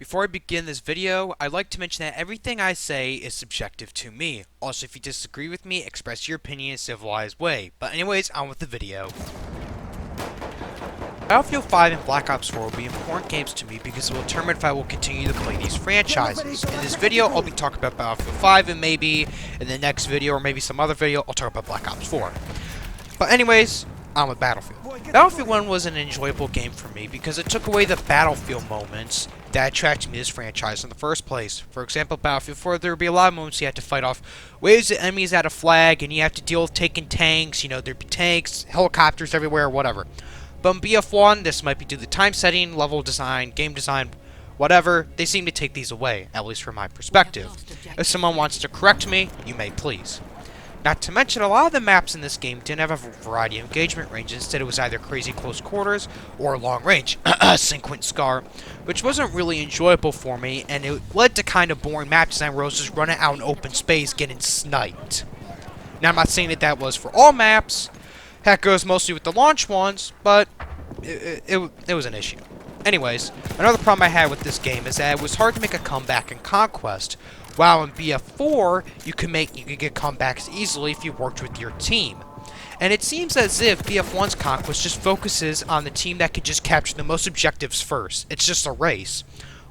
Before I begin this video, I'd like to mention that everything I say is subjective to me. Also, if you disagree with me, express your opinion in a civilized way. But anyways, on with the video. Battlefield 5 and Black Ops 4 will be important games to me because it will determine if I will continue to play these franchises. In this video, I'll be talking about Battlefield 5, and maybe in the next video or maybe some other video, I'll talk about Black Ops 4. But anyways, on with Battlefield. Battlefield 1 was an enjoyable game for me because it took away the Battlefield moments that attracted me to this franchise in the first place. For example, Battlefield 4, there would be a lot of moments you had to fight off waves of enemies at a flag, and you have to deal with taking tanks, there'd be tanks, helicopters everywhere, whatever. But in BF1, this might be due to time setting, level design, game design, whatever, they seem to take these away, at least from my perspective. If someone wants to correct me, you may please. Not to mention, a lot of the maps in this game didn't have a variety of engagement ranges. Instead, it was either crazy close quarters or long range, Cinquint Scar, which wasn't really enjoyable for me, and it led to kind of boring map design where I was just running out in open space getting sniped. Now, I'm not saying that was for all maps. Heck, it goes mostly with the launch ones, but it was an issue. Anyways, another problem I had with this game is that it was hard to make a comeback in Conquest. While in BF4, you could get comebacks easily if you worked with your team. And it seems as if BF1's Conquest just focuses on the team that could just capture the most objectives first. It's just a race.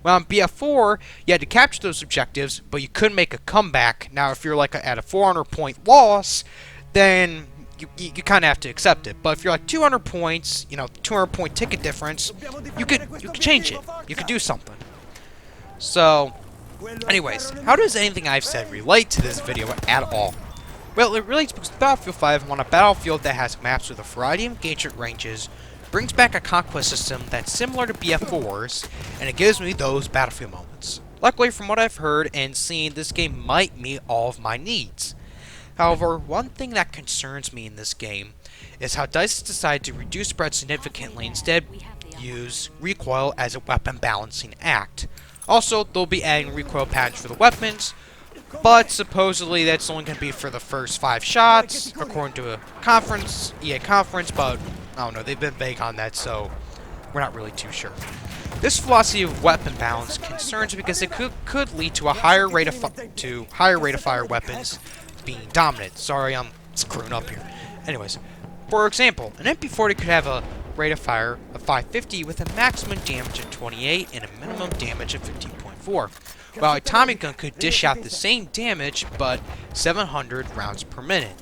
While in BF4, you had to capture those objectives, but you couldn't make a comeback. Now, if you're like at a 400-point loss, then you kind of have to accept it. But if you're like 200 points, 200-point ticket difference, you could change it. You could do something. So, anyways, how does anything I've said relate to this video at all? Well, it relates because Battlefield 5 won a battlefield that has maps with a variety of engagement ranges, brings back a conquest system that's similar to BF4's, and it gives me those battlefield moments. Luckily, from what I've heard and seen, this game might meet all of my needs. However, one thing that concerns me in this game is how DICE decided to reduce spread significantly, instead use recoil as a weapon balancing act. Also, they'll be adding recoil patterns for the weapons, but supposedly that's only going to be for the first 5 shots, according to a EA conference, but I don't know, they've been vague on that, so we're not really too sure. This philosophy of weapon balance concerns me because it could lead to a higher rate of fire weapons being dominant. Sorry, I'm screwing up here. Anyways, for example, an MP40 could have a rate of fire of 550 with a maximum damage of 28 and a minimum damage of 15.4, while a Tommy gun could dish out the same damage but 700 rounds per minute.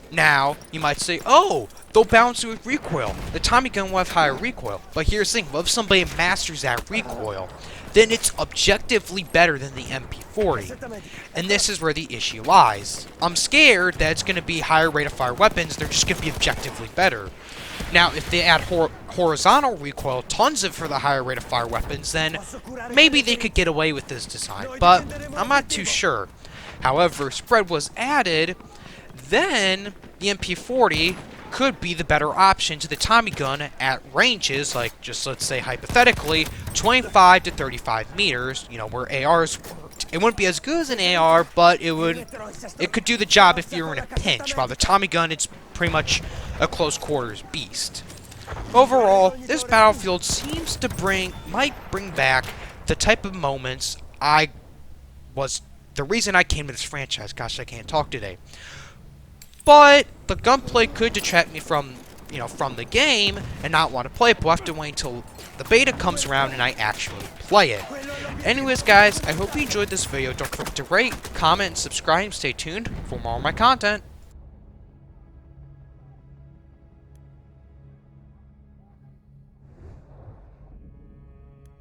Now, you might say, oh, they'll balance it with recoil. The Tommy gun will have higher recoil. But here's the thing, what if somebody masters that recoil? Then it's objectively better than the MP40. And this is where the issue lies. I'm scared that it's going to be higher rate of fire weapons, they're just going to be objectively better. Now, if they add horizontal recoil, tons of for the higher rate of fire weapons, then maybe they could get away with this design, but I'm not too sure. However, if spread was added, then the MP40 could be the better option to the Tommy gun at ranges, like, just let's say hypothetically, 25 to 35 meters, where ARs worked. It wouldn't be as good as an AR, but it could do the job if you were in a pinch, while the Tommy gun, it's pretty much a close quarters beast. Overall, this battlefield seems to might bring back the type of moments the reason I came to this franchise. Gosh, I can't talk today. But the gunplay could detract me from the game and not want to play it, but we'll have to wait until the beta comes around and I actually play it. Anyways, guys, I hope you enjoyed this video. Don't forget to rate, comment, and subscribe, and stay tuned for more of my content.